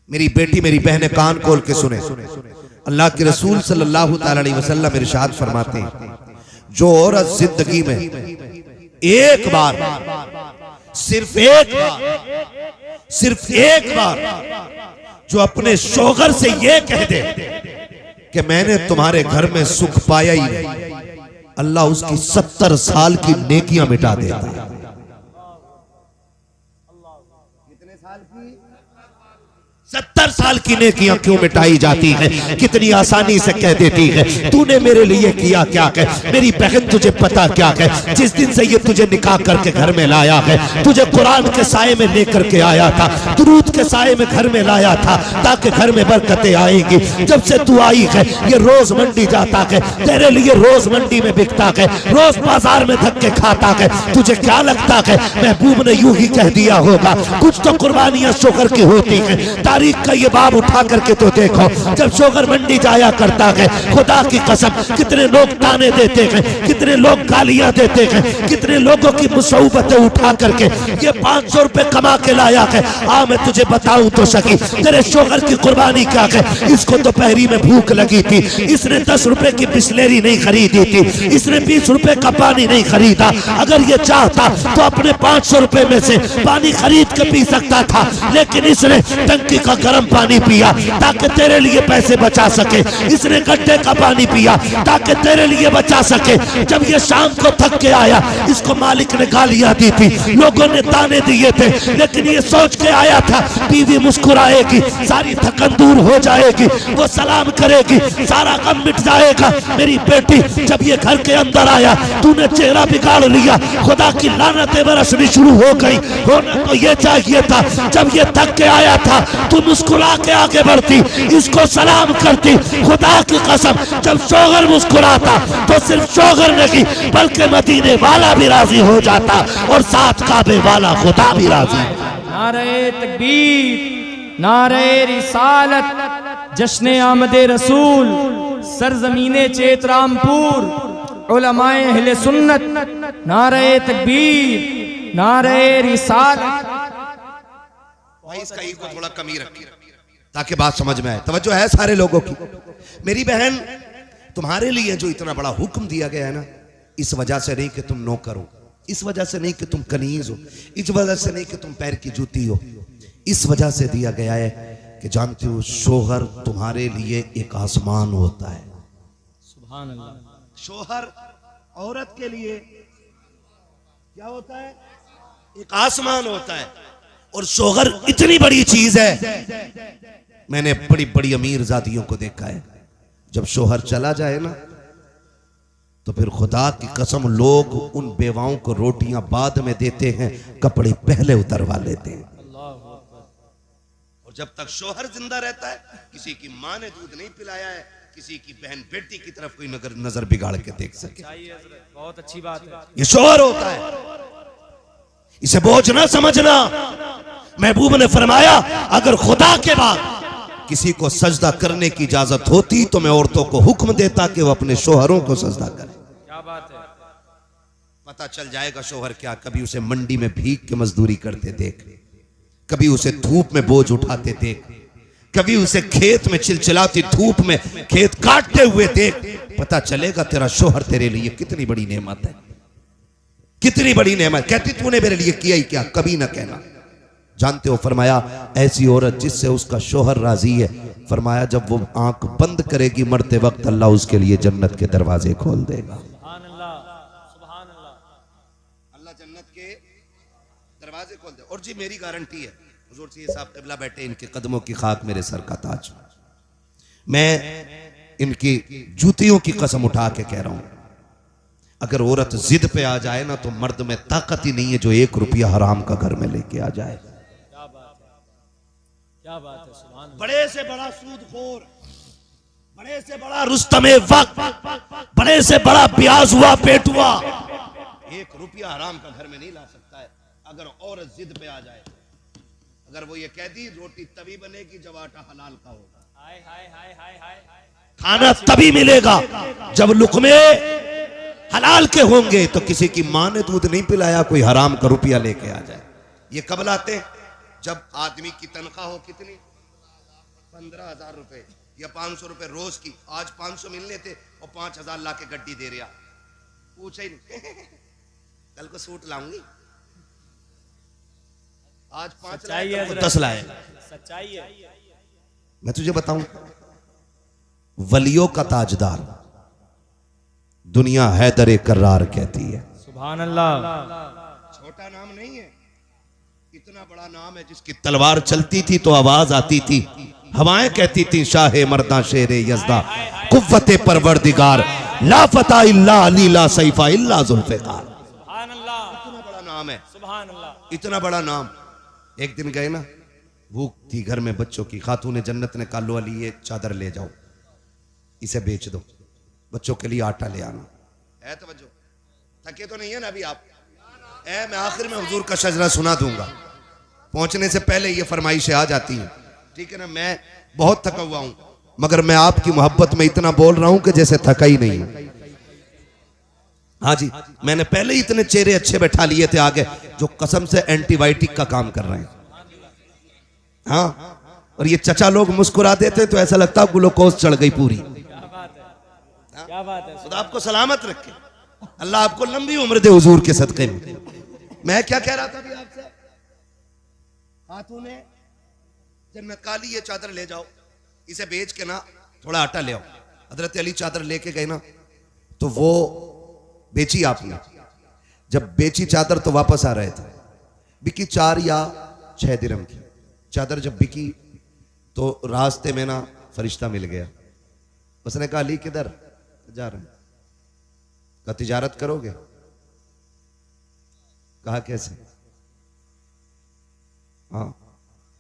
मेरी बेटी मेरी बहनें कान खोल के सुने। अल्लाह के रसूल सल्लल्लाहु अलैहि वसल्लम इरशाद फरमाते हैं, जो औरत जिंदगी में एक बार, सिर्फ एक बार जो अपने शौहर से ये कह दे कि मैंने तुम्हारे घर में सुख पाया ही नहीं, अल्लाह उसकी 70 साल की नेकियां मिटा देता है। कितने साल की? 70 साल की नेकियां क्यों मिटाई जाती है? कितनी आसानी से कह देती है, तूने मेरे लिए किया क्या है? मेरी बहन तुझे पता क्या है? जिस दिन से ये तुझे निकाह करके घर में लाया है, तुझे कुरान के साए में लेकर के आया था, दुरूद के साए में घर में लाया था ताकि घर में बरकतें आएंगी। जब से तू आई है ये रोज मंडी जाता है, तेरे लिए रोज मंडी में बिकता है, रोज बाजार में धक्के खाता है। तुझे क्या लगता है महबूब ने यूं ही कह दिया होगा? कुछ तो कुर्बानियां शोहर की होती है। तारीख का ये बाब उठा करके तो देखो, जब शोहर मंडी जाया करता है, खुदा की कसम कितने लोग ताने देते हैं, कितने लोग गालियां देते हैं, कितने लोगों की मुसीबतें उठा करके ये 500 रुपए कमा के लाया है। मैं तुझे बताऊं तो सकी, तेरे शोहर की कुर्बानी क्या है? इसको तो पहरी में भूख लगी थी, इसने 10 रुपए की बिस्लेरी नहीं खरीदी थी, इसने 20 रुपए का पानी नहीं खरीदा। अगर ये चाहता तो अपने 500 रुपए में से पानी खरीद के पी सकता था, लेकिन इसने टंकी का गर्म पानी पिया ताकि तेरे लिए पैसे बचा सके, इसने गड्ढे का पानी पिया ताकि तेरे लिए बचा सके। जब ये शाम को थक के आया, इसको मालिक ने गालियां दी थी, लोगों ने ताने दिए थे, लेकिन ये सोच के आया था बीवी मुस्कुराएगी, सारी थकन दूर हो जाएगी, वो सलाम करेगी, सारा गम मिट जाएगा। मेरी बेटी जब ये घर के अंदर आया, तूने चेहरा बिगाड़ लिया, खुदा की लानतें बरसनी शुरू हो गई। होना तो ये चाहिए था, जब ये थक के आया था तू मुस्कुरा के आगे बढ़ती, इसको सलाम करती। खुदा की कसम जब शोहर मुस्कुराता तो सिर्फ शोहर नहीं बल्कि मदीने वाला भी राजी हो जाता और साथ काबे वाला खुदा भी राजी। नारे तकबीर, नारे रिसालत, जश्न आमदे रसूल, सरजमीने चेतरामपुर, उलमाए अहले सुन्नत, नारे तकबीर, नारे रिसालत। इसका ई को थोड़ा कमी रखी ताकि बात समझ में आए। तवज्जो है सारे लोगों की। मेरी बहन, तुम्हारे लिए जो इतना बड़ा हुक्म दिया गया है ना, इस वजह से नहीं कि तुम नौकर हो, इस वजह से नहीं कि तुम कनीज हो, इस वजह से नहीं कि तुम पैर की जूती हो, इस वजह से दिया गया है कि जानते हो शोहर तुम्हारे लिए एक आसमान होता है। सुभान अल्लाह। शोहर औरत के लिए क्या होता है? एक आसमान होता है। और शोहर इतनी बड़ी चीज है, मैंने बड़ी बड़ी अमीर जातियों को देखा है, जब शोहर चला जाए ना तो फिर खुदा की कसम लोग उन बेवाओं को रोटियां बाद में देते हैं, कपड़े पहले उतरवा लेते हैं। और जब तक शोहर जिंदा रहता है, किसी की माँ ने दूध नहीं पिलाया है, किसी की बहन बेटी की तरफ कोई नजर बिगाड़ के देख सके। बहुत अच्छी बात है। ये शोहर होता है, इसे बोझ ना समझना। महबूब ने फरमाया, अगर खुदा के बाद किसी को सजदा करने की इजाजत होती तो मैं औरतों को हुक्म देता कि वो अपने शोहरों को सजदा करें। क्या बात है। पता चल जाएगा शोहर क्या। कभी उसे मंडी में भीख के मजदूरी करते देख, कभी उसे धूप में बोझ उठाते देख, कभी उसे खेत में चिलचिलाती धूप में खेत काटते हुए देख, पता चलेगा तेरा शोहर तेरे लिए कितनी बड़ी नेमत है, कितनी बड़ी नेमत। कहती तूने मेरे लिए किया ही क्या? कभी ना कहना। जानते हो फरमाया, ऐसी औरत जिससे उसका शोहर राजी है, फरमाया जब वो आंख बंद करेगी मरते वक्त, अल्लाह उसके लिए जन्नत के दरवाजे खोल देगा। सुभान अल्लाह, सुभान अल्लाह। अल्लाह जन्नत के दरवाजे खोल दे। और जी मेरी गारंटी है, हुजूर से साहब क़िबला बैठे, इनके कदमों की खाक मेरे सर का ताज। मैं इनकी जूतियों की कसम उठा के कह रहा हूं, अगर औरत जिद पे आ जाए ना तो मर्द में ताकत ही नहीं है जो 1 रुपया हराम का घर में लेके आ जाए। क्या बात है, क्या बात है। सुभान अल्लाह। बड़े से बड़ा सूदखोर, बड़े से बड़ा रुस्तमे वक्त, बड़े से बड़ा ब्याज हुआ पेटुआ 1 रुपया हराम का घर में नहीं ला सकता है। अगर औरत जिद पे आ जाए, अगर वो ये कह दी रोटी तभी बनेगी जब आटा हलाल का होगा, हाय हाय हाय हाय हाय, खाना तभी मिलेगा जब लुकमे हलाल के होंगे, तो किसी की मां ने दूध नहीं पिलाया कोई हराम का रुपया लेके आ जाए। ये कब लाते? जब आदमी की तनख्वाह हो कितनी? 15,000 रुपए या 500 रुपए रोज की। आज 500 मिलने थे और 5,000 ला के गड्डी दे रहा। पूछे ही नहीं कल को सूट लाऊंगी। आज 5 लाए 10 लाए। सच्चाई है। मैं तुझे बताऊं, वलियों का ताजदार दुनिया हैदर कर्रार कहती है। सुभान अल्लाह। छोटा नाम नहीं है, इतना बड़ा नाम है जिसकी तलवार चलती थी तो आवाज आती थी, हवाएं कहती थी शाहे मर्दा शेरे यज़दा कुव्वते परवरदिगार ला फता इल्ला अली ला सैफा इल्ला जुल्फ़िकार। सुभान अल्लाह। इतना बड़ा नाम है, सुभान अल्लाह। इतना बड़ा नाम। एक दिन गए ना, भूख थी घर में बच्चों की, खातून जन्नत ने कहा लो अली ये चादर ले जाओ, इसे बेच दो, बच्चों के लिए आटा ले आना है। तवज्जो, थके तो नहीं है ना अभी आप? मैं आखिर में हुजूर का शजरा सुना दूंगा, पहुंचने से पहले ये फरमाइशें आ जाती हैं, ठीक है ना। मैं बहुत थका हुआ हूं, मगर मैं आपकी मोहब्बत में इतना बोल रहा हूं कि जैसे थका ही नहीं हूं। हाँ जी, मैंने पहले ही इतने चेहरे अच्छे बैठा लिए थे आगे जो कसम से एंटीबायोटिक का काम कर रहे हैं। हाँ, और ये चचा लोग मुस्कुरा देते तो ऐसा लगता ग्लूकोज चढ़ गई पूरी। क्या बात है। खुदा आपको सलामत रखे, अल्लाह आपको लंबी उम्र दे हुजूर के सदक़े में। मैं क्या कह रहा था अभी आपसे, खातून जन्नत काली ये चादर ले जाओ, इसे बेच के ना थोड़ा आटा ले आओ। हजरत अली चादर लेके गए ना, तो वो बेची आपने। जब बेची चादर तो वापस आ रहे थे, बिकी 4 या 6 दिरहम की चादर। जब बिकी तो रास्ते में ना फरिश्ता मिल गया, उसने कहा अली किधर जा रहे हैं? कहा तिजारत करोगे? कहा कैसे? हाँ,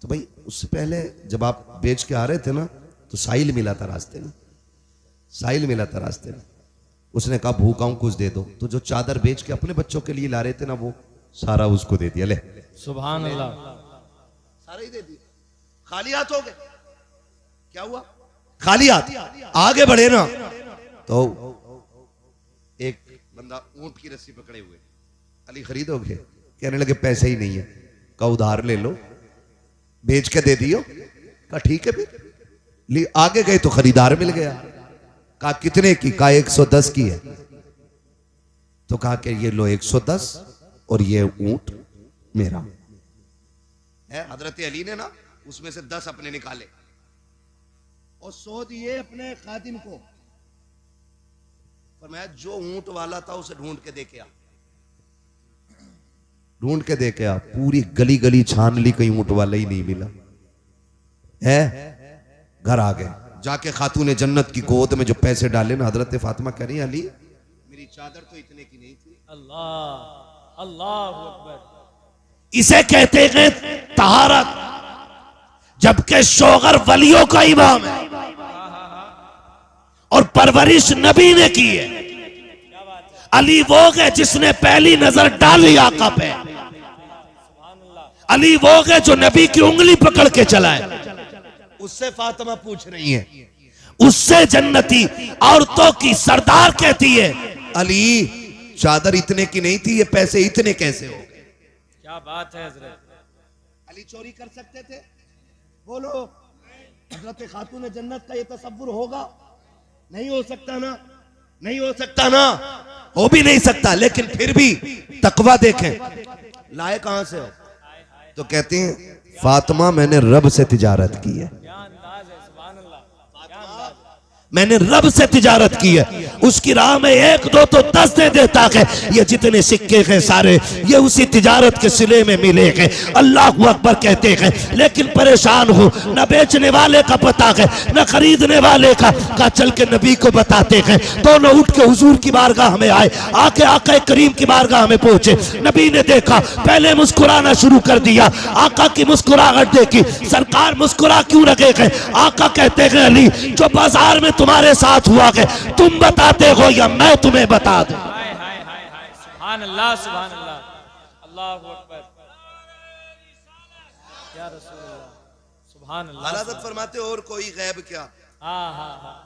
तो भाई उससे पहले जब आप बेच के आ रहे थे ना तो साहिल मिला था रास्ते में, साहिल मिला था रास्ते में। उसने कहा भूखा हूं कुछ दे दो, तो जो चादर बेच के अपने बच्चों के लिए ला रहे थे ना वो सारा उसको दे दिया। ले सुभान अल्लाह। सारा ही दे दिया, खाली हाथ हो गए। क्या हुआ? खाली हाथ आगे बढ़े ना तो एक बंदा ऊंट की रस्सी पकड़े हुए, अली खरीदोगे? कहने लगे पैसे ही नहीं है। कहा उधार ले लो, बेच के दे दियो। कहा ठीक है फिर। आगे गए तो खरीदार मिल गया। कहा कितने की? कहा 110 की है। तो कहा कि ये लो 110 और ये ऊंट मेरा है। हजरत अली ने ना उसमें से 10 अपने निकाले और 100 दिए अपने खादिम को। फरमाया जो ऊंट वाला था उसे ढूंढ के दे के आ, ढूंढ के दे के आ। पूरी गली गली छान ली, कहीं ऊंट वाला ही नहीं मिला है। घर आ गए, जाके खातून जन्नत की गोद में जो पैसे डाले ना, हजरत फातिमा कह रही अली मेरी चादर तो इतने की नहीं थी। अल्लाह अल्लाह अकबर। इसे कहते हैं तहारत, जबकि शोगर वलियों का इमाम है और परवरिश नबी ने की है। अली वो है जिसने पहली नजर डाली आका पे। अली वो है जो नबी की उंगली पकड़ के चलाए। उससे फातिमा पूछ रही है, उससे जन्नती औरतों की सरदार कहती है अली चादर इतने की नहीं थी, ये पैसे इतने कैसे हो? क्या बात है हजरत। अली चोरी कर सकते थे? बोलो, हजरत खातून जन्नत का ये तसव्वुर होगा? नहीं हो सकता ना, नहीं हो सकता ना, हो भी नहीं सकता। लेकिन फिर भी तकवा देखें, लाए कहां से हो? तो कहते हैं फातिमा मैंने रब से तिजारत की है, मैंने रब से तिजारत की है। उसकी राह में 1 2 तो 10 दे देता है। ये जितने सिक्के हैं सारे ये उसी तिजारत के सिले में मिले हैं। अल्लाह अकबर कहते हैं। लेकिन परेशान हो, न बेचने वाले का पता है न खरीदने वाले का चल के नबी को बताते हैं। दोनों उठ के हुजूर की बारगाह में आए, आके आका करीम की बारगाह में पहुंचे। नबी ने देखा, पहले मुस्कुराना शुरू कर दिया। आका की मुस्कुराहट देखी, सरकार मुस्कुरा क्यों रखे हैं? आका कहते हैं अली जो बाजार में तुम्हारे साथ हुआ है तुम बताते हो या मैं तुम्हें बता दूं? सुभान अल्लाह सुभान अल्लाह अल्लाहू अकबर। या रसूल अल्लाह सुभान अल्लाह। हज़रत फरमाते और कोई गैब क्या? हाँ हाँ हाँ।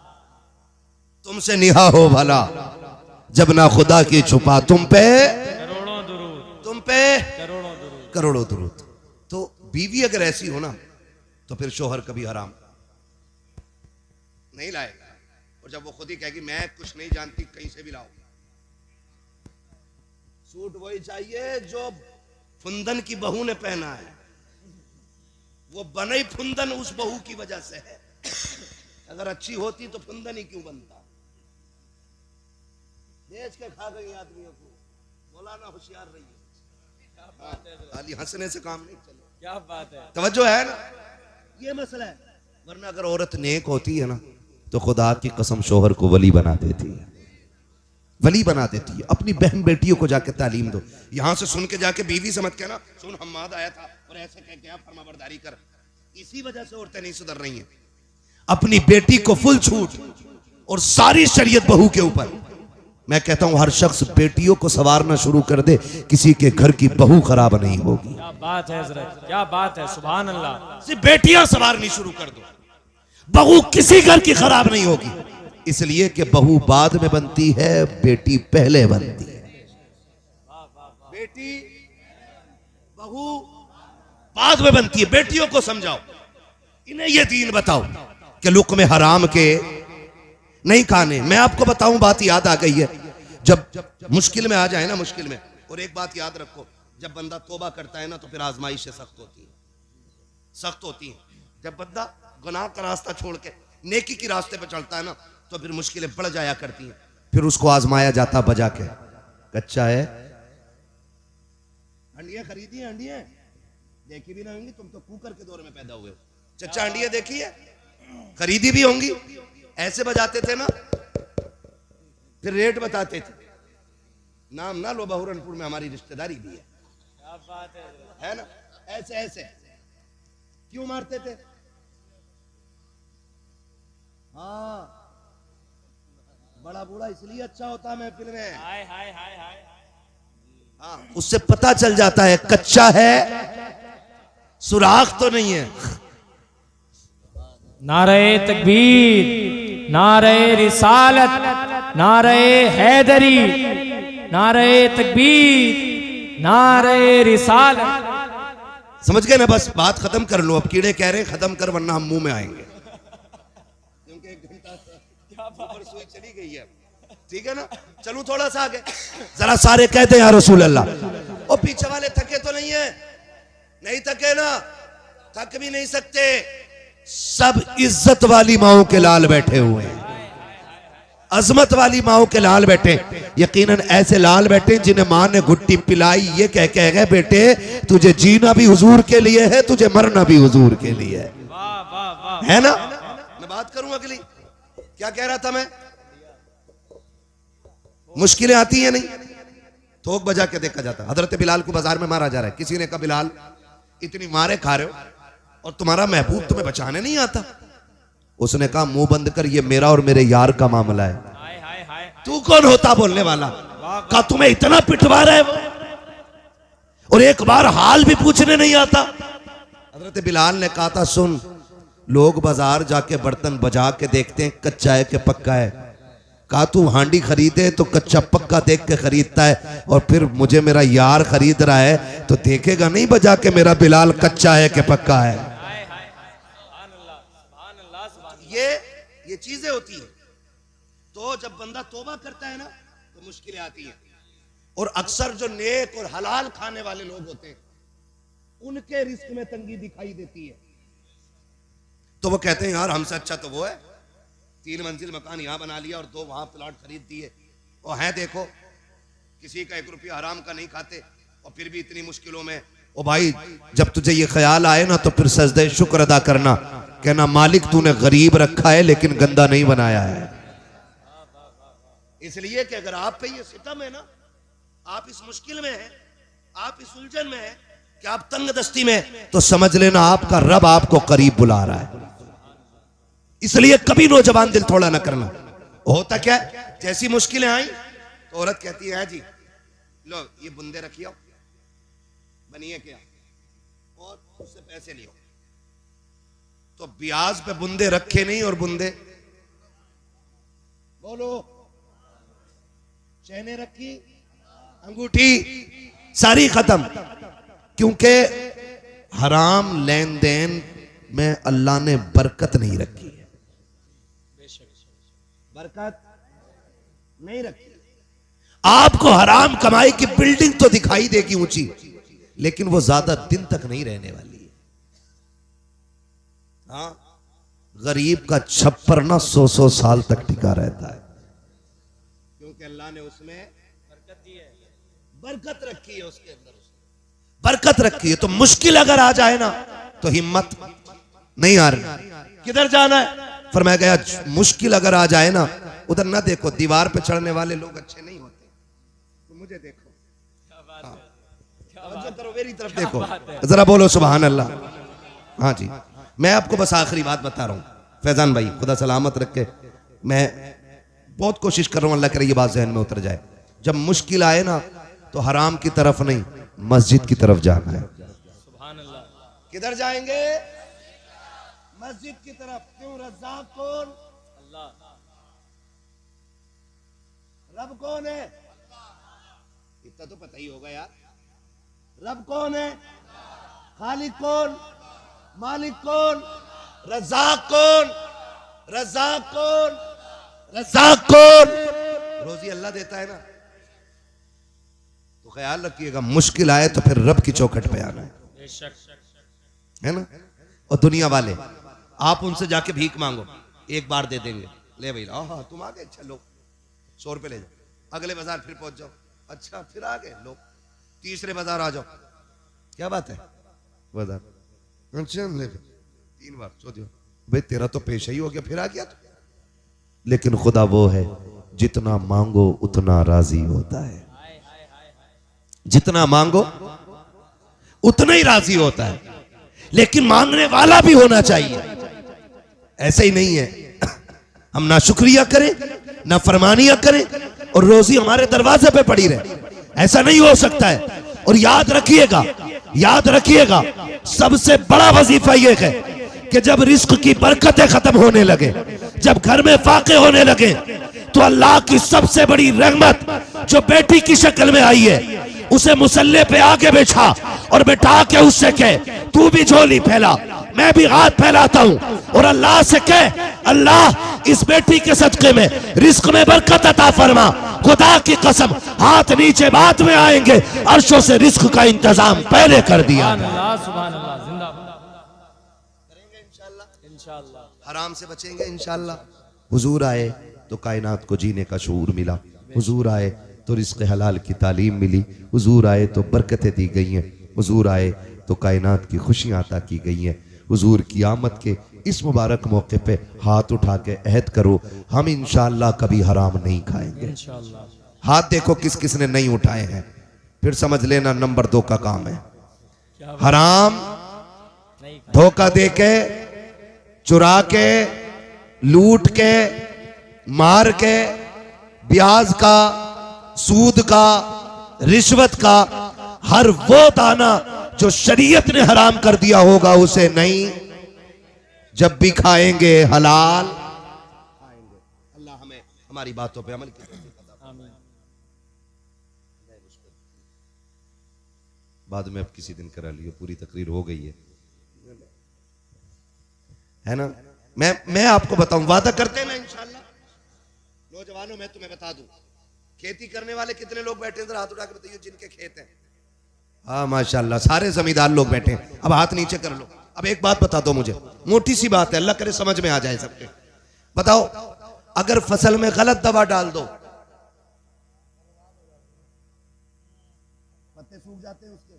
तुमसे निहा हो भला जब ना खुदा की छुपा तुम पे करोड़ों दुरूद, तुम पे करोड़ों दुरूद। करोड़ों दुरूद। तो बीवी अगर ऐसी हो ना तो फिर शोहर कभी हराम। नहीं लाएगा। और जब वो खुद ही कहेगी मैं कुछ नहीं जानती, कहीं से भी लाओ। सूट वही चाहिए जो फुंदन की बहू ने पहना है, वो बने फुंदन उस बहू की वजह से है। अगर अच्छी होती तो फुंदन ही क्यों बनता। बेच के खा गई आदमियों को, बोला ना होशियार रहिए। खाली हंसने से काम नहीं चले। क्या बात है, तवज्जो है ना, ये मसला है। वरना अगर औरत नेक होती है ना तो खुदा की कसम शोहर को वली बना देती है, वली बना देती है। अपनी बहन बेटियों को जाके तालीम दो। यहां से सुन के जाके बीवी से मत कहना सुन हम्माद आया था और ऐसे कह के फरमाबरदारी कर। इसी वजह से औरतें नहीं सुधर रही हैं। अपनी बेटी को फुल छूट और सारी शरीयत बहू के ऊपर। मैं कहता हूं हर शख्स बेटियों को संवारना शुरू कर दे, किसी के घर की बहू खराब नहीं होगी। क्या बात है हजरत, क्या बात है, सुभान अल्लाह। सिर्फ बेटियां संवारनी शुरू कर दो, बहू किसी घर की खराब नहीं होगी। इसलिए कि बहू बाद में बनती है, बेटी पहले बनती है। बेटी बहू बाद में बनती है। बेटियों को समझाओ, इन्हें ये दीन बताओ कि लुक़्मे हराम के नहीं खाने। मैं आपको बताऊं, बात याद आ गई है। जब मुश्किल में आ जाए ना, मुश्किल में, और एक बात याद रखो, जब बंदा तौबा करता है ना तो फिर आजमाइशें सख्त होती हैं, सख्त होती हैं। जब बंदा गुनाह का रास्ता छोड़ के नेकी की रास्ते पे चलता है ना तो फिर मुश्किलें बढ़ जाया करती हैं। फिर उसको आजमाया जाता बजा के, कच्चा है, अंडियां खरीदी हैं, अंडियां देखी भी ना होंगी, तुम तो कुकर के दौर में पैदा हुए हो। चच्चा अंडियां देखी है, खरीदी भी होंगी। ऐसे बजाते थे ना, फिर रेट बताते थे। नाम ना लो, बहुरनपुर में हमारी रिश्तेदारी भी है। क्या बात है ना, ऐसे ऐसे क्यों मारते थे? हाँ, बड़ा बूढ़ा इसलिए अच्छा होता है महफिल में। हाय हाय हाय हाय। हाँ, उससे पता चल जाता है कच्चा है, सुराख तो नहीं है। नारे तकबीर, नारे रिसालत, नारे हैदरी, नारे तकबीर, नारे रिसालत। समझ गए ना? बस बात खत्म कर लो। अब कीड़े कह रहे हैं खत्म कर वरना हम मुंह में आएंगे, क्योंकि 1 घंटा ऊपर सुई चली गई है। ठीक है ना, चलूं थोड़ा सा आगे। जरा सारे कहते हैं या रसूल अल्लाह। और पीछे वाले थके तो नहीं है? नहीं थके ना, थक भी नहीं सकते। सब इज्जत वाली माओं के लाल बैठे हुए हैं, अजमत वाली माओं के लाल बैठे। यकीनन ऐसे लाल बैठे जिन्हें मां ने घुट्टी पिलाई, ये कह के गए बेटे तुझे जीना भी हुजूर के लिए है, तुझे मरना भी हुजूर के लिए है। वाह वाह वाह, है ना? मैं बात करूं अगली, क्या कह रहा था मैं? मुश्किलें आती हैं नहीं, थोक बजा के देखा जाता। हजरत बिलाल को बाजार में मारा जा रहा है। किसी ने कहा बिलाल इतनी मारे खा रहे हो और तुम्हारा महबूब तुम्हें बचाने नहीं आता। उसने कहा मुंह बंद कर, ये मेरा और मेरे यार का मामला है। हाय हाय हाय। तू कौन होता बोलने वाला? कहा तुम्हें इतना पिटवा रहा है वो, और एक बार हाल भी पूछने नहीं आता। हजरत बिलाल ने कहा था सुन, लोग बाजार जाके बर्तन बजा के देखते हैं कच्चा है कि पक्का है। कहा तू हांडी खरीदे तो कच्चा पक्का देख के खरीदता है, और फिर मुझे मेरा यार खरीद रहा है तो देखेगा नहीं बजा के मेरा बिलाल कच्चा है कि पक्का है। ये चीजें होती हैं। तो जब बंदा तौबा करता है ना तो मुश्किलें आती हैं। और अक्सर जो नेक और हलाल खाने वाले लोग होते हैं उनके रिस्क में तंगी दिखाई देती है। तो वो कहते हैं यार हमसे अच्छा तो वो है, 3 मंजिल मकान यहां बना लिया और 2 वहां प्लॉट खरीद दिए, और है देखो किसी का 1 रुपया हराम का नहीं खाते और फिर भी इतनी मुश्किलों में। ओ भाई जब तुझे ये ख्याल आए ना तो फिर सजदे शुक्र अदा करना, कहना मालिक तूने गरीब रखा है लेकिन गंदा नहीं बनाया है। इसलिए कि अगर आप पे ये सितम है ना, आप इस मुश्किल में हैं, आप इस उलझन में हैं कि आप तंग दस्ती में, तो समझ लेना आपका रब आपको करीब बुला रहा है। इसलिए कभी नौजवान दिल थोड़ा ना करना। होता क्या है, जैसी मुश्किलें आई तो औरत कहती है जी लो ये बुंदे रखियो, बनिए क्या, और उससे पैसे लियो। तो ब्याज पे बुंदे रखे नहीं और बुंदे बोलो, चैने रखी, अंगूठी सारी खत्म, क्योंकि हराम लेन देन में अल्लाह ने बरकत नहीं रखी है। बरकत नहीं रखी। आपको हराम कमाई की बिल्डिंग तो दिखाई देगी ऊंची, लेकिन वो ज्यादा दिन तक नहीं रहने वाली है। हाँ, गरीब का छप्पर ना 100 साल तक टिका रहता है, क्योंकि अल्लाह ने उसमें बरकत दी है, बरकत रखी है, उसके अंदर बरकत रखी है। तो मुश्किल अगर आ जाए ना तो हिम्मत नहीं आ रही, किधर जाना है? फरमाया गया मुश्किल अगर आ जाए ना, उधर ना देखो, दीवार पे चढ़ने वाले लोग अच्छे नहीं होते, तो मुझे देखो, करो मेरी तरफ देखो, जरा बोलो सुभान अल्लाह। हाँ जी, मैं आपको बस आखिरी बात बता रहा हूं फैजान भाई, खुदा सलामत रखे। मैं बहुत कोशिश कर रहा हूं, अल्लाह करे ये बात जहन में उतर जाए। जब मुश्किल आए ना तो हराम की तरफ नहीं, मस्जिद की तरफ जाना है। सुभान अल्लाह। किधर जाएंगे? मस्जिद की तरफ। क्यों? रज़्ज़ाक़ कौन? अल्लाह। रब कौन है? इतना तो पता ही होगा यार। रब कौन है? खालिक कौन? मालिक कौन? रज़्ज़ाक़ कौन? रज़्ज़ाक़ कौन? रज़्ज़ाक़ कौन? रोजी अल्लाह देता है ना। तो ख्याल रखिएगा, मुश्किल आए तो फिर रब की चौखट पे आना है, है ना। और दुनिया वाले, आप उनसे जाके भीख मांगो, एक बार दे देंगे, ले भाई हाँ तुम आ गए, अच्छा लो 100 रुपये ले जाओ, अगले बाजार फिर पहुंच जाओ, अच्छा फिर आ गए, लो तीसरे बाजार आ जाओ, क्या बात है बाजार, अच्छा ले 3 बार, चौथी बार, भाई तेरा तो पेशा ही हो गया, फिर आ गया तो। लेकिन खुदा वो है जितना मांगो उतना राजी होता है, जितना मांगो उतना ही राजी होता है, लेकिन मांगने वाला भी होना चाहिए। ऐसे ही नहीं है हम ना शुक्रिया करें ना फरमानिया करें और रोजी हमारे दरवाजे पे पड़ी रहे, ऐसा नहीं हो सकता है। और याद रखिएगा, याद रखिएगा, सबसे बड़ा वजीफा यह है कि जब रिस्क की बरकतें खत्म होने लगे, जब घर में फाके होने लगे, तो अल्लाह की सबसे बड़ी रहमत जो बेटी की शक्ल में आई है, उसे मुसल्ले पे आगे बैठा और बैठा के उससे कहे तू भी झोली फैला, मैं भी हाथ फैलाता हूं, और अल्लाह से कहे अल्लाह इस बेटी के सदके में रिस्क में बरकत अता फरमा। खुदा की कसम, हाथ नीचे बाद में आएंगे, अर्शों से रिस्क का इंतजाम पहले कर दिया। सुभान अल्लाह, जिंदाबाद करेंगे इंशाअल्लाह, इंशाअल्लाह। हराम से बचेंगे इंशाअल्लाह। हुजूर आए तो कायनात को जीने का शऊर मिला, हुजूर आए तो रिस्क हलाल की तालीम मिली, हुजूर आए तो बरकतें दी गई हैं, हुजूर आए तो कायनात की खुशियां अता की गई हैं। हुजूर की आमद के इस मुबारक मौके पे हाथ उठा के अहद करो, हम इंशाअल्लाह कभी हराम नहीं खाएंगे इंशाअल्लाह। हाथ देखो किस किस ने नहीं उठाए हैं, फिर समझ लेना नंबर 2 का काम है। हराम धोखा दे के, चुरा के, लूट के, मार के, ब्याज का, सूद का, रिश्वत का, हर वो दाना जो शरीयत ने हराम कर दिया होगा उसे नहीं, जब भी खाएंगे हलाल खाएंगे। अल्लाह हमें हमारी बातों पे अमल की तौफीक अता फरमाए। बाद में अब किसी दिन करा लियो, पूरी तकरीर हो गई है ना। मैं आपको बताऊं, वादा करते हैं ना इंशाअल्लाह। नौजवानों मैं तुम्हें बता दूं, खेती करने वाले कितने लोग बैठे हैं, जरा हाथ उठा के बताइए जिनके खेत हैं। हाँ माशाल्लाह, सारे जमींदार लोग बैठे हैं। अब हाथ नीचे कर लो। अब एक बात बता दो मुझे, मोटी सी बात है, अल्लाह करे समझ में आ जाए सबके। बताओ, अगर फसल में गलत दवा डाल दो, पत्ते सूख जाते हैं उसके,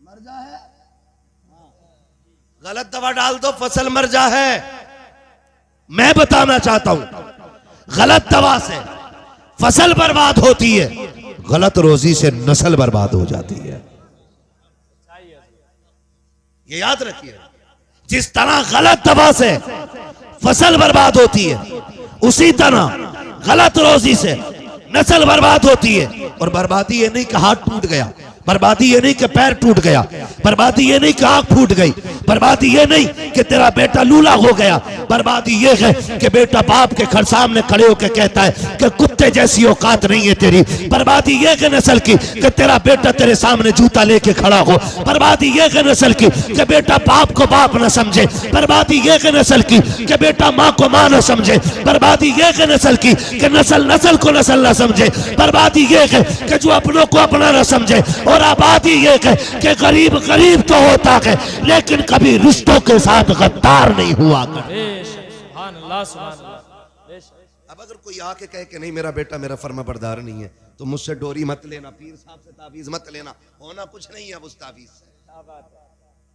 मर जा है। गलत दवा डाल दो, फसल मर जा है। मैं बताना चाहता हूं, गलत दवा से फसल बर्बाद होती है, गलत रोजी से नस्ल बर्बाद हो जाती है। ये याद रखिए, जिस तरह गलत दवा से फसल बर्बाद होती है, उसी तरह गलत रोजी से नस्ल बर्बाद होती है। और बर्बादी ये नहीं कि हाथ टूट गया, बर्बादी ये नहीं कि पैर टूट गया, बर्बादी ये नहीं कि आंख फूट गई, बर्बादी ये नहीं कि तेरा बेटा लूला हो गया, बर्बादी ये है कि बेटा बाप के घर सामने खड़े होकर कहता है कि कुत्ते जैसी औकात नहीं है तेरी। बर्बादी ये है नस्ल की कि तेरा बेटा तेरे सामने जूता लेके खड़ा हो। बर्बादी ये है नस्ल की कि बेटा बाप को बाप न समझे। बर्बादी ये है नस्ल की कि बेटा माँ को माँ न समझे। बर्बादी ये है नस्ल की कि नस्ल को नस्ल न समझे। बर्बादी ये है कि जो अपनों को अपना न समझे। और आबादी ये है कि गरीब गरीब तो होता है लेकिन कभी रिश्तों के साथ गद्दार नहीं हुआ कर। सुभान अल्लाह, सुभान अल्लाह। अब अगर कोई आके कहे कि नहीं मेरा बेटा मेरा फर्मा बरदार नहीं है, तो मुझसे डोरी मत लेना, पीर साहब से तावीज मत लेना, होना कुछ नहीं है उस तावीज से,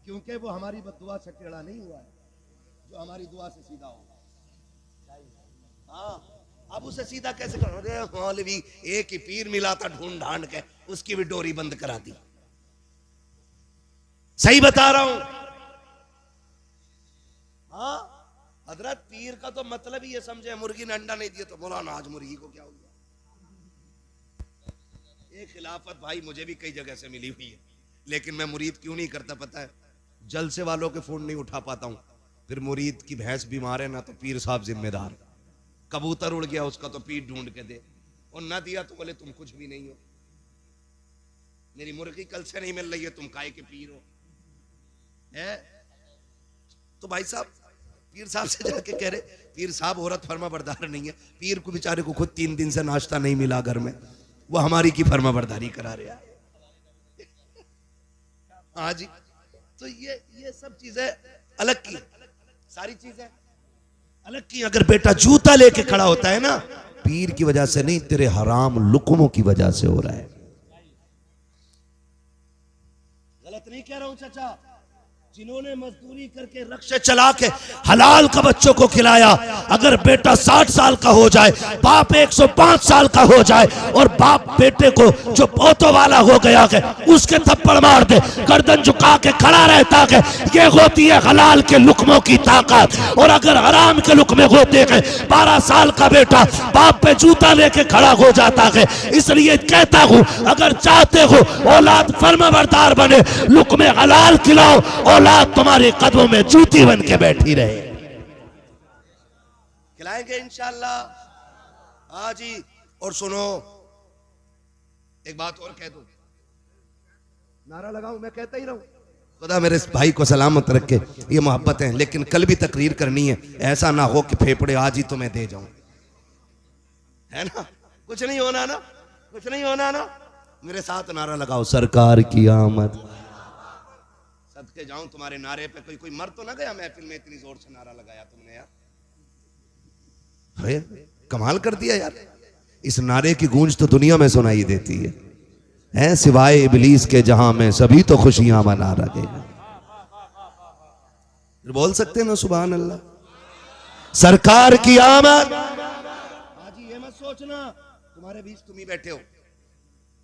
क्योंकि वो हमारी बद्दुआ से टेढ़ा नहीं हुआ है, जो हमारी दुआ से सीधा होगा। हाँ, अब उसे सीधा कैसे करो? अरे मौलवी एक ही पीर मिला था ढूंढ ढांड के, उसकी भी डोरी बंद करा दी। सही बता रहा हूं। हाँ, हजरत पीर का तो मतलब ही ये समझे, मुर्गी ने अंडा नहीं दिया तो मौलाना आज मुर्गी को क्या हो गया। ये खिलाफत भाई मुझे भी कई जगह से मिली हुई है, लेकिन मैं मुरीद क्यों नहीं करता पता है? जलसे वालों के फोन नहीं उठा पाता हूं, फिर मुरीद की भैंस बीमार है ना तो पीर साहब जिम्मेदार। कबूतर उड़ गया उसका तो पीर ढूंढ के दे, और ना दिया तो बोले तुम कुछ भी नहीं हो। मेरी मुर्गी कल से नहीं मिल रही है, तुम काय के पीर हो है? तो भाई साहब पीर साहब से जाके कह रहे, पीर साहब औरत फर्मा बरदार नहीं है। पीर को बेचारे को खुद 3 दिन से नाश्ता नहीं मिला घर में, वो हमारी की फर्मा बरदारी करा रहा है। हाँ जी, तो ये सब चीजें अलग की, सारी चीजें अलग की। अगर बेटा जूता लेके खड़ा होता है ना, पीर की वजह से नहीं, तेरे हराम लुकमों की वजह से हो रहा है। गलत नहीं कह रहा हूं चाचा। जिन्होंने मजदूरी करके रक्शे चला के हलाल का बच्चों को खिलाया, अगर बेटा 60 साल का हो जाए, बाप 105 साल का हो जाए, और बाप बेटे को जो पोतों वाला हो गया है उसके थप्पड़ मार दे, गर्दन झुका के खड़ा रहता है, ये होती है हलाल के लुकमों की ताकत। और अगर हराम के लुकमे होते हैं, 12 साल का बेटा बाप पे जूता लेके खड़ा हो जाता है। इसलिए कहता हूं, अगर चाहते हो औलाद फर्माबरदार बने, लुकमे हलाल खिलाओ, औलाद तुम्हारे कदमों में जूती बन के बैठी रहे। खिलाएंगे इंशाअल्लाह। हाँ जी, और सुनो एक बात और कह दूं, नारा लगाऊं, मैं कहता ही रहूं, खुदा मेरे भाई को सलामत रखे। ये मोहब्बत है, लेकिन कल भी तकरीर करनी है, ऐसा ना हो कि फेफड़े आज ही तुम्हें दे जाऊं, है ना? कुछ नहीं होना ना, कुछ नहीं होना ना। मेरे साथ नारा लगाओ, सरकार की आमद। सदके जाऊं तुम्हारे नारे पे, कोई मर तो ना गया महफिल में, इतनी जोर से नारा लगाया तुमने यार। अरे कमाल कर दिया यार। इस नारे की गूंज तो दुनिया में सुनाई देती है, सिवाय इबलीस के जहां में सभी तो खुशियां मना रहे हैं। बोल सकते हैं ना सुभान अल्लाह। सरकार की आमद। आज ये मत सोचना तुम्हारे बीच तुम ही बैठे हो,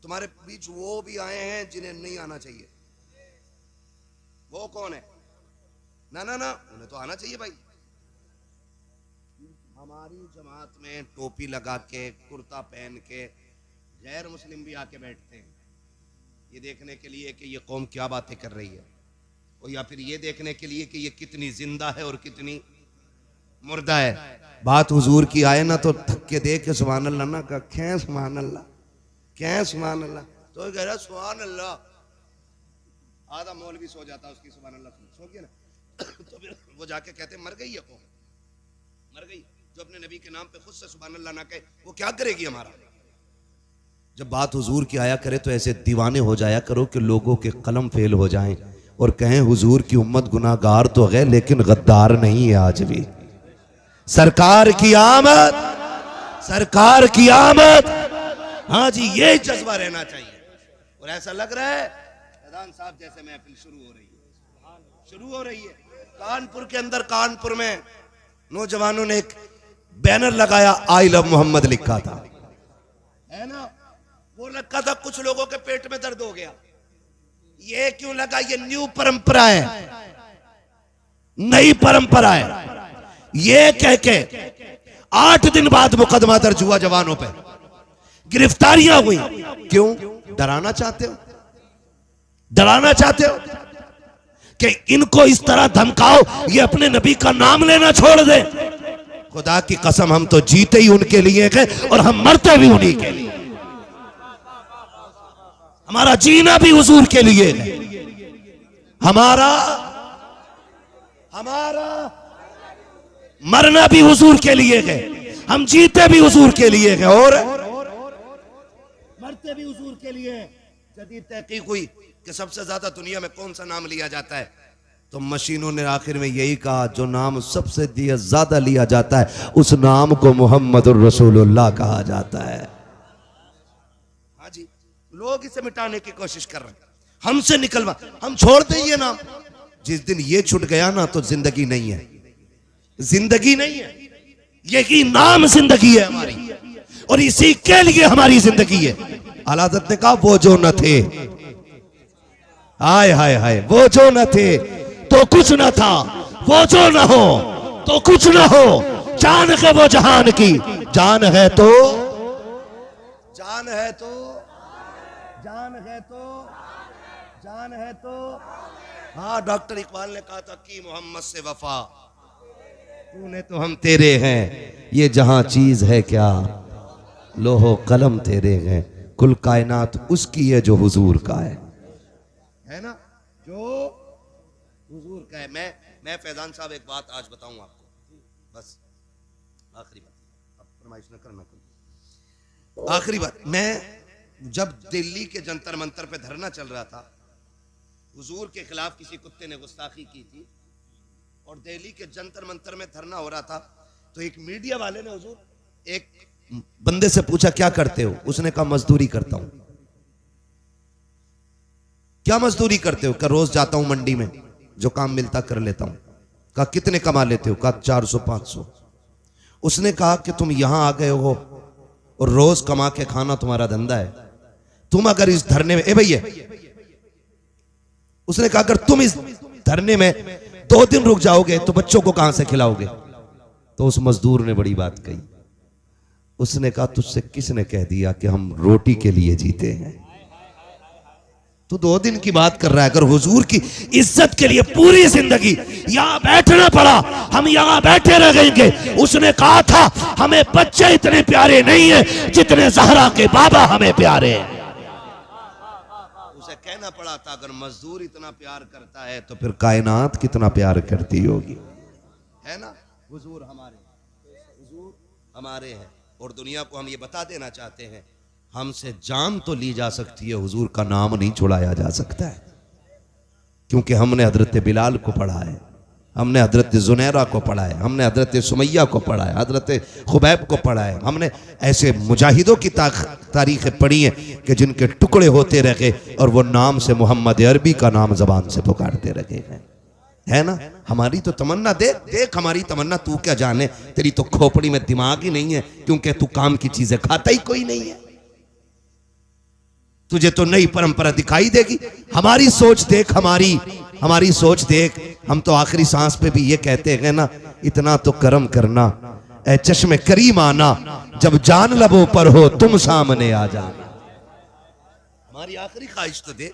तुम्हारे बीच वो भी आए हैं जिन्हें नहीं आना चाहिए। वो कौन है? ना ना ना, उन्हें तो आना चाहिए भाई। हमारी जमात में टोपी लगा के, कुर्ता पहन के गैर मुस्लिम भी आके बैठते हैं, ये देखने के लिए कि ये कौम क्या बातें कर रही है, और या फिर ये देखने के लिए कि ये कितनी जिंदा है और कितनी मुर्दा है। बात हुजूर की आए ना तो धक्के दे के सुभान अल्लाह ना का, खे सुभान अल्लाह, कै सुभान अल्लाह, तो कह रहा सुभान अल्लाह। आधा मौलवी सो जाता, उसकी सुभान अल्लाह सो गया ना तो फिर वो जाके कहते मर गई है कौम, मर गई। जो अपने नबी के नाम पे खुद से सुभान अल्लाह ना कहे, वो क्या करेगी हमारा? जब बात हुजूर की आया करे तो ऐसे दीवाने हो जाया करो कि लोगों के कलम फेल हो जाएं और कहें हुजूर की उम्मत गुनाहगार तो है लेकिन गद्दार नहीं है आज भी। सरकार की आमद, सरकार की आमद। हाँ जी, ये जज्बा रहना चाहिए। और ऐसा लग रहा है प्रधान साहब जैसे महफिल शुरू हो रही है, शुरू हो रही है। कानपुर के अंदर, कानपुर में नौजवानों ने एक बैनर लगाया, आई लव मोहम्मद लिखा था, है ना? वो रखा था, कुछ लोगों के पेट में दर्द हो गया। ये क्यों लगा? ये न्यू परंपरा है, नई परंपरा है। ये कह के 8 दिन बाद मुकदमा दर्ज हुआ जवानों पे, गिरफ्तारियां हुई। क्यों? डराना चाहते हो? डराना चाहते हो कि इनको इस तरह धमकाओ ये अपने नबी का नाम लेना छोड़ दे। खुदा की कसम हम तो जीते ही उनके लिए गए और हम मरते भी उन्हीं के लिए। हमारा जीना भी हुजूर के लिए है, हमारा मरना भी हुजूर के लिए है, हम जीते भी हुजूर के लिए है और मरते भी हुजूर के लिए। जदीद तहकीक हुई कि सबसे ज्यादा दुनिया में कौन सा नाम लिया जाता है, तो मशीनों ने आखिर में यही कहा जो नाम सबसे ज्यादा लिया जाता है उस नाम को मुहम्मदुर रसूलुल्लाह कहा जाता है। हाँ जी, लोग इसे मिटाने की कोशिश कर रहे हैं, हमसे निकलवा, हम छोड़ दें ये नाम। जिस दिन ये छूट गया ना तो जिंदगी नहीं है, जिंदगी नहीं है, यही नाम जिंदगी है हमारी और इसी के लिए हमारी जिंदगी है। आला हज़रत ने कहा वो जो न थे, हाय हाय हाय, वो जो न थे तो कुछ न था, वो जो न हो तो कुछ न हो, जान है वो जहान की, जान है तो जान है तो जान है तो जान है तो। हाँ, डॉक्टर इकबाल ने कहा था कि मोहम्मद से वफा, तूने तो हम तेरे हैं, ये जहां चीज है क्या, लोहो कलम तेरे हैं, कुल कायनात उसकी है जो हुजूर का है ना, जो हुजूर का है। मैं फैजान साहब एक बात आज बताऊं आपको, बस आखिरी बात, अब फरमाइश न करना कोई। आखिरी बात, मैं जब दिल्ली के जंतर मंतर पे धरना चल रहा था, हुजूर के खिलाफ किसी कुत्ते ने गुस्ताखी की थी और दिल्ली के जंतर मंतर में धरना हो रहा था, तो एक मीडिया वाले ने हुजूर एक बंदे से पूछा क्या करते हो, उसने कहा मजदूरी करता हूं। क्या मजदूरी करते हो? कहा रोज जाता हूं मंडी में, जो काम मिलता कर लेता हूं। कहा कितने कमा लेते हो? कहा 400-500। उसने कहा कि तुम यहां आ गए हो और रोज कमा के खाना तुम्हारा धंधा है, तुम अगर इस धरने में, ए भैया, उसने कहा अगर तुम इस धरने में 2 दिन रुक जाओगे तो बच्चों को कहां से खिलाओगे? तो उस मजदूर ने बड़ी बात कही, उसने कहा तुझसे किसने कह दिया कि हम रोटी के लिए जीते हैं? तो 2 दिन की बात कर रहा है। अगर हुजूर की इज्जत के लिए पूरी जिंदगी यहां बैठना पड़ा, हम यहां बैठे रहेंगे। उसने कहा था हमें बच्चे इतने प्यारे नहीं है जितने ज़हरा के बाबा हमें प्यारे हैं। उसे कहना पड़ा था अगर मजदूर इतना प्यार करता है तो फिर कायनात कितना प्यार करती होगी, है ना। हुजूर हमारे हैं और दुनिया को हम ये बता देना चाहते हैं, हमसे जान तो ली जा सकती है, हुजूर का नाम नहीं छुड़ाया जा सकता है। क्योंकि हमने हजरत बिलाल को पढ़ा है, हमने हजरत जुनैरा को पढ़ा है, हमने हजरत सुमैया को पढ़ा है, हजरत खुबैब को पढ़ा है, हमने ऐसे मुजाहिदों की तारीखें पढ़ी हैं कि जिनके टुकड़े होते रहे और वो नाम से मोहम्मद अरबी का नाम जबान से पुकारते रहे हैं, है ना। हमारी तो तमन्ना देख हमारी तमन्ना, तू क्या जाने, तेरी तो खोपड़ी में दिमाग ही नहीं है, क्योंकि तू काम की चीजें खाता ही कोई नहीं है। तुझे तो नई परंपरा दिखाई देगी। हमारी सोच देख, हमारी सोच देख। हम तो आखिरी सांस पे भी ये कहते हैं ना, इतना तो करम करना ए चश्मे करीम आना, जब जान लबों पर हो तुम सामने आ जाना। हमारी आखिरी ख्वाहिश तो देख,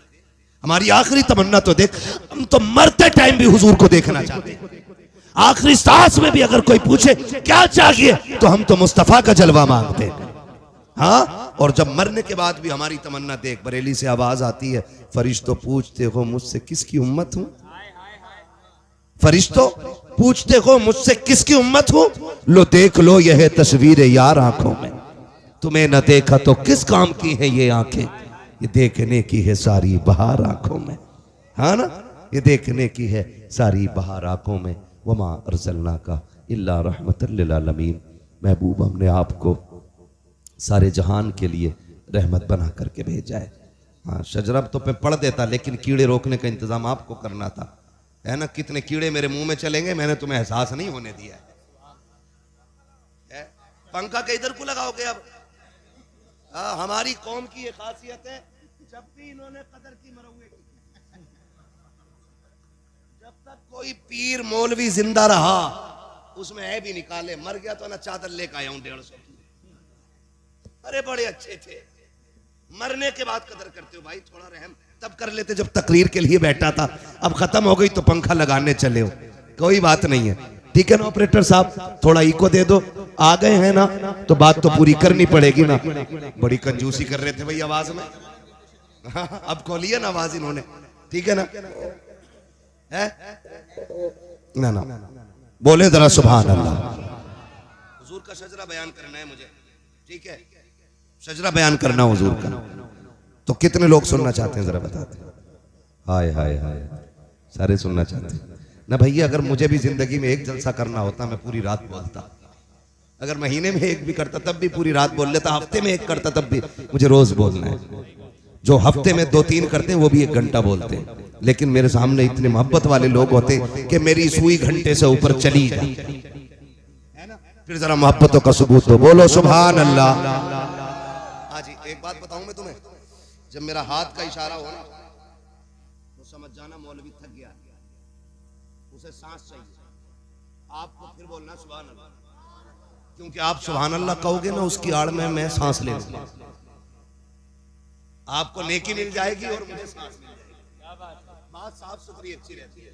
हमारी आखिरी तमन्ना तो देख। हम तो मरते टाइम भी हुजूर को देखना चाहते हैं। आखिरी सांस में भी अगर कोई पूछे क्या चाहिए तो हम तो मुस्तफा का जलवा मांगते हैं। हाँ, और जब मरने के बाद भी हमारी तमन्ना देख, बरेली से आवाज आती है, फरिश्तों पूछते हो मुझसे किसकी उम्मत हूं, फरिश्तों पूछते हो मुझसे किसकी उम्मत हूं, लो देख लो यह है तस्वीर यार आंखों में, तुम्हें न देखा तो किस काम की है ये आंखें, ये देखने की है सारी बहार आंखों में, हाँ ना, ये देखने की है सारी बहार आंखों में। वमा अरसलना का इल्ला रहमतल लिल आलमीन, महबूब हमने आपको सारे जहान के लिए रहमत बना करके भेजा है। हाँ, शजरा तो मैं पढ़ देता, लेकिन कीड़े रोकने का इंतजाम आपको करना था, है ना। कितने कीड़े मेरे मुंह में चलेंगे, मैंने तुम्हें एहसास नहीं होने दिया है। पंखा के इधर को लगाओगे अब। हमारी कौम की ये खासियत है, जब भी इन्होंने कदर की मरौए की, जब तक कोई पीर मौलवी जिंदा रहा उसमें है भी निकाले, मर गया तो ना चादर लेकर आया हूं 150 की। अरे बड़े अच्छे थे, मरने के बाद कदर करते हो भाई, थोड़ा रहम तब कर लेते जब तकरीर के लिए बैठा था, अब खत्म हो गई तो पंखा लगाने चले हो, कोई बात नहीं है। ठीक है ना ऑपरेटर साहब, थोड़ा इको दे दो। आ गए हैं ना तो बात तो पूरी करनी पड़ेगी ना। बड़ी कंजूसी कर रहे थे भाई आवाज में, अब खोलिए ना आवाज इन्होंने। ठीक है ना, है ना ना बोले जरा सुभान अल्लाह। हुजूर का शजरा बयान करना है मुझे, ठीक है, शजरा बयान करना हुजूर का। तो कितने लोग सुनना चाहते हैं जरा बताते। हाय हाय हाय, सारे सुनना चाहते हैं ना भैया। अगर मुझे भी जिंदगी में एक जलसा करना होता मैं पूरी रात बोलता, अगर महीने में एक भी करता तब भी पूरी रात बोल लेता, हफ्ते में एक करता तब भी। मुझे रोज बोलना है। जो हफ्ते में 2-3 करते हैं वो भी 1 घंटा बोलते हैं, लेकिन मेरे सामने इतने मोहब्बत वाले लोग होते कि मेरी सुई घंटे से ऊपर चली जाए। फिर जरा मोहब्बतों का सबूत दो, बोलो सुभान अल्लाह। हाँ जी, एक बात बताऊं मैं तुम्हें, जब मेरा हाथ का इशारा हो ना तो समझ जाना मौलवी थक गया, उसे सांस चाहिए। आपको फिर बोलना सुभान अल्लाह, क्योंकि आप सुभान अल्लाह कहोगे ना उसकी आड़ में मैं सांस ले लूंगा। आपको नेकी मिल जाएगी और मुझे सांस मिल जाएगी। बात साफ सुथरी अच्छी रहती है।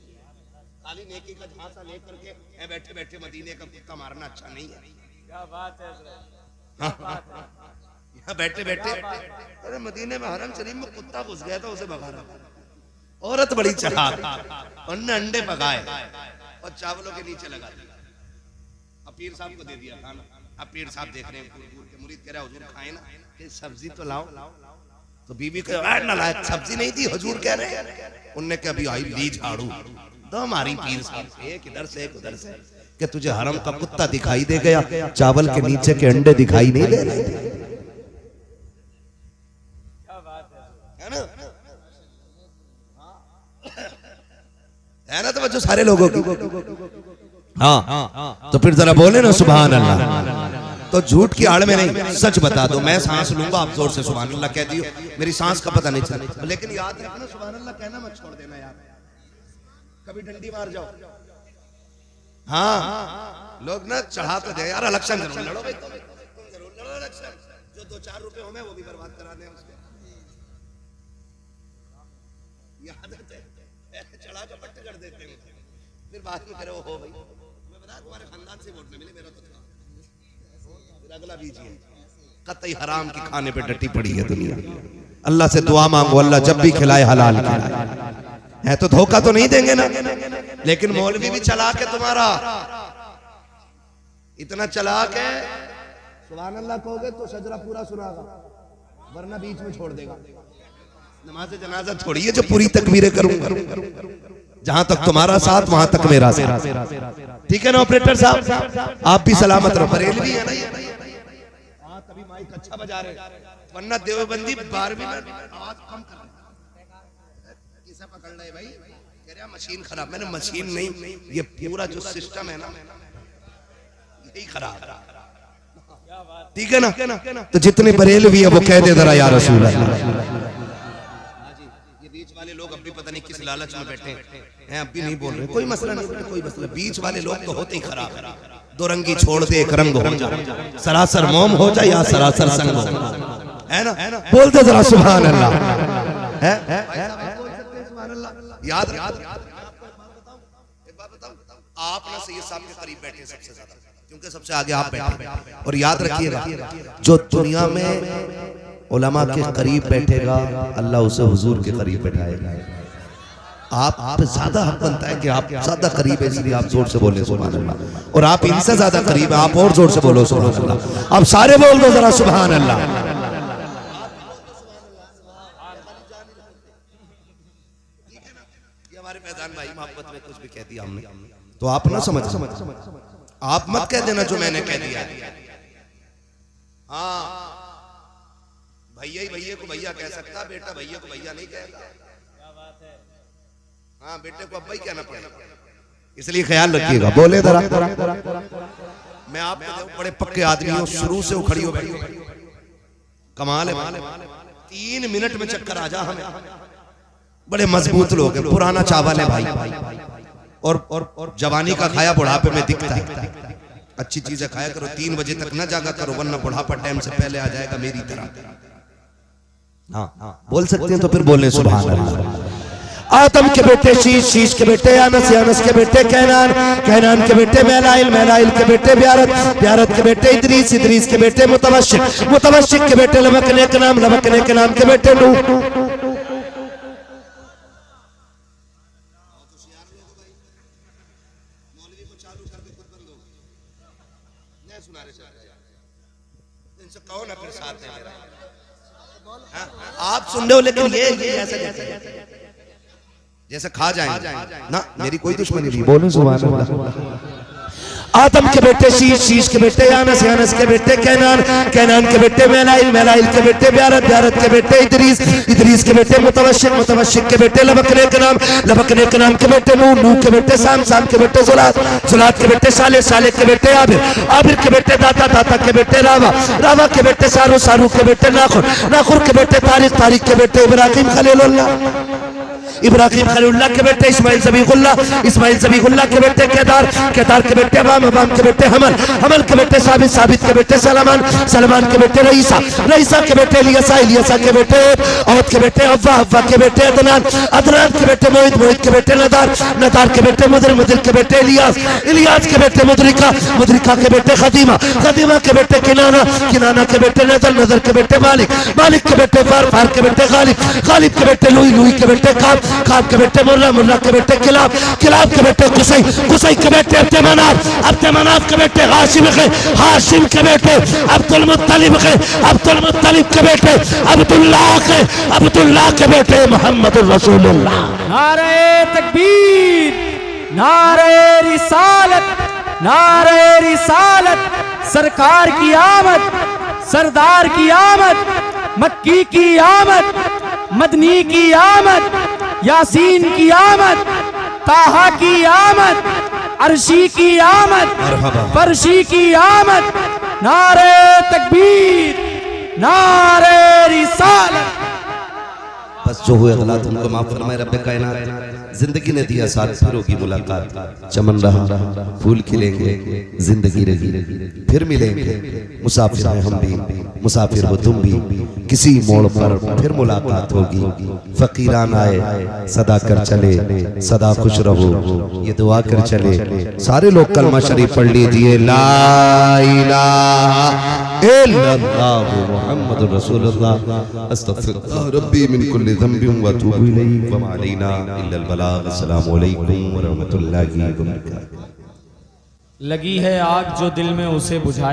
खाली नेकी का झांसा लेकर के बैठे बैठे मदीने का कुत्ता मारना अच्छा नहीं है। क्या बात है, यहाँ बैठे बैठे, अरे मदीने में हरम शरीफ में कुत्ता घुस गया था, उसे भगा रहा। औरत बड़ी चालाक, उन्होंने अंडे पकाए और चावलों के नीचे लगा दिया। अब पीर साहब को दे दिया खाना। अब पीर साहब देख रहे हैं, दूर के मुरीद कह रहा है हुजूर खाए ना, कि सब्जी तो लाओ। तो बीबी को नालायक, सब्जी नहीं थी, हुजूर कह रहे हैं। उनने कहा अभी आई ली झाड़ू तो हमारी पीर साहब एक इधर से एक उधर से, कि तुझे हरम का कुत्ता दिखाई दे गया, चावल के नीचे के अंडे दिखाई नहीं दे रहे थे। है ना, है ना, तो बच्चों सारे लोगों की। हाँ, तो फिर जरा बोले ना सुभान अल्लाह। तो झूठ की आड़ में नहीं, सच बता दो। मैं सांस लूंगा, आप जोर से सुभान अल्लाह कह दियो, मेरी सांस का पता नहीं चला। लेकिन याद रखना सुभान अल्लाह कहना मत छोड़ देना यार, कभी डंडी मार जाओ। हाँ, लोग ना चढ़ा तो दे यार, इलेक्शन जरूर लड़ो भाई, तुम जरूर लड़ो इलेक्शन। जो 2-4 रुपए हो मैं वो भी बर्बाद करा दे उसके। याद है, चढ़ा के पट्टे कर देते हैं, फिर बाद में करे हो भाई मैं बता तुम्हारे खानदान से वोट मिले, मेरा तो फिर अगला बीजिए। कतई हराम की खाने पे डटी पड़ी है दुनिया। अल्लाह से दुआ मांगो, अल्लाह जब भी खिलाए हलाल खिलाए। है तो धोखा तो नहीं देंगे ना। लेकिन मौलवी भी चलाक है तुम्हारा, इतना चलाक है, सुभान अल्लाह कहोगे तो सजरा पूरा सुनागा, वरना बीच में छोड़ देगा। नमाज जनाजा छोड़िए, जो पूरी तकबीरें करूंगा। जहां तक तुम्हारा साथ वहां तक मेरा साथ। ठीक है ना ऑपरेटर साहब, आप भी सलामत रहो। बरेलवी है ना ये, हाँ तभी माइक अच्छा बजा रहे, वरना देवबंदी 12वीं में आवाज कम कर रहे। किसे पकड़ रहे भाई, कह रहा मशीन खराब। मैंने मशीन नहीं, ये पूरा जो सिस्टम है ना यही खराब। ठीक है ना, तो जितने बरेलवी है वो कह दे जरा या रसूल अल्लाह। बीच वाले लोग अब भी पता नहीं किस लालच में बैठे हैं, अब भी नहीं बोल रहे। कोई मसला नहीं, कोई मसला। बीच वाले लोग तो होते ही खराब है। दो रंगी छोड़ दे एक रंग हो जाए, सरासर मोम हो जाए या सरासर संग हो, है ना। बोल दे जरा सुभान अल्लाह। है याद एक बात बताऊं, आप ना सैयद साहब के करीब बैठे सबसे ज्यादा, क्योंकि सबसे आगे आप बैठे। और याद रखिएगा, जो दुनिया में उलमा के करीब बैठेगा अल्लाह उसे हुजूर के करीब बैठाएगा। आप ज्यादा हक बनता है कि आप ज्यादा करीब है, इसलिए आप जोर से बोले सुभान अल्लाह। और आप इनसे ज्यादा करीब है, आप और जोर से बोलो सुभान अल्लाह। आप सारे बोल दो जरा सुभान अल्लाह। ये हमारे मैदान भाई मोहब्बत में कुछ भी कह दिया हमने तो आप ना समझ, आप मत कह देना जो मैंने कह दिया। हाँ, भैया ही भैया को भैया कह सकता, बेटा भैया को भैया नहीं कहेगा। हाँ, बेटे को अब्बा ही कहना पड़ेगा, इसलिए ख्याल रखिएगा। बोले जरा, मैं आप बड़े पक्के आदमी हूँ, शुरू से उखड़ी हो बैठी, कमाल है। 3 मिनट में चक्कर आ जा हमें। बड़े मजबूत लोग हैं, पुराना चावल है भाई, और जवानी का खाया बुढ़ापे में दिखता है। अच्छी चीजें खाया करो, 3 बजे तक ना जागा करो, वरना बुढ़ापा टाइम से पहले आ जाएगा मेरी तरह। हाँ बोल सकते हैं तो फिर बोले सुभान अल्लाह। आदम के बेटे शीश, शीश के बेटे यानस, यानस के बेटे कैनान, कैनान के बेटे मैलाइल, मैलाइल के बेटे ब्यारत, ब्यारत के बेटे इदरीस, इदरीस के बेटे मुतवश्शिक, मुतवश्शिक के बेटे लबकने के नाम, लबकने के नाम के बेटे नूह। आप सुन रहे हो लेकिन ये जैसे खा जाएंगे ना, मेरी कोई दुश्मनी नहीं, बोलो सुभान अल्लाह। आदम के बेटे शीश, शीश के बेटे यानस, यानस के बेटे कैनान, कैनान के बेटे मैलाइल, मैलाइल के बेटे ब्यारत, ब्यारत के बेटे इदरीस, इदरीस के बेटे मुतवश्शिक, मुतवश्शिक के बेटे लबकने के नाम, लबकने के नाम के बेटे नूह, नूह के बेटे साम, साम के बेटे जुलात, जुलात के बेटे साले, साले के बेटे आबिर, आबिर के बेटे दाता, दाता के बेटे रावा, रावा के बेटे सारू, सारू के बेटे नाखुर, नाखुर के बेटे तारिक, तारिक के बेटे इब्राहिम खलीलुल्लाह, इब्राहिम खलीलुल्लाह के बेटे इस्माइल ज़बीहुल्लाह, इस्माइल ज़बीहुल्लाह के बेटे केदार, केदार के बेटे अबाम, अबाम के बेटे हमल, हमल के बेटे साबित, साबित के बेटे सलमान, सलमान के बेटे रईसा, रईसा के बेटे इलियासा, इलियासा के बेटे औद के बेटे अव्वा, अव्वा के बेटे अदनान, अदनान के बेटे मोहित, मोहित के बेटे नदार, नदार के बेटे मुदर, मुदर के बेटे इलियास, इलियास के बेटे मुदरिका, मुदरिका के बेटे खदीमा, खदीमा के बेटे किनाना, किनाना के बेटे नजर, नजर के बेटे मालिक, मालिक के बेटे फार, फार के बेटे गालिब, गालिब के बेटे लुई, लुई के बेटे काब, काब के बेटे मुर्रा, मुर्रा के बेटे किलाब, किलाब के बेटे कुसई, कुसई के बेटे अब्दे मनाफ, अब्दे मनाफ के बेटे हाशिम के, हाशिम के बेटे अब्दुल मुत्तलिब के, अब्दुल मुत्तलिब के बेटे अब्दुल्लाह के, अब्दुल्लाह के बेटे मोहम्मद रसूलुल्लाह। नारे तकबीर, नारे रिसालत, नारे रिसालत, सरकार की आमद, सरदार की आमद, मक्की की आमद, मदनी की आमद, यासीन की आमद, ताहा की आमद, अर्शी की आमद, फरशी की आमद। नारे तकबीर, नारे रिसालत। बस जो हुए गलत उनको माफ फरमाए रब्बे कायनात। जिंदगी ने दिया साथ, फिर होगी मुलाकात, चमन रहा फूल खिलेंगे, जिंदगी रही फिर मिलेंगे, मुसाफिर हैं हम भी, मुसाफिर हो तुम भी, किसी मोड़ पर फिर मुलाकात होगी। फकीरान आए सदा कर चले, सदा खुश रहो ये दुआ कर चले। सारे लोग कलमा शरीफ पढ़ लीजिए, ला इलाहा इल्लल्लाह मुहम्मदुर रसूलुल्लाह, अस्तगफिरुल्लाह रब्बी मिन कुल्लि ज़ंबिन व अतूबु इलैहि व मा अलैना इल्लल बलाग। अस्सलामु अलैकुम व रहमतुल्लाहि व बरकातुहू। लगी है आग जो दिल में उसे बुझाए।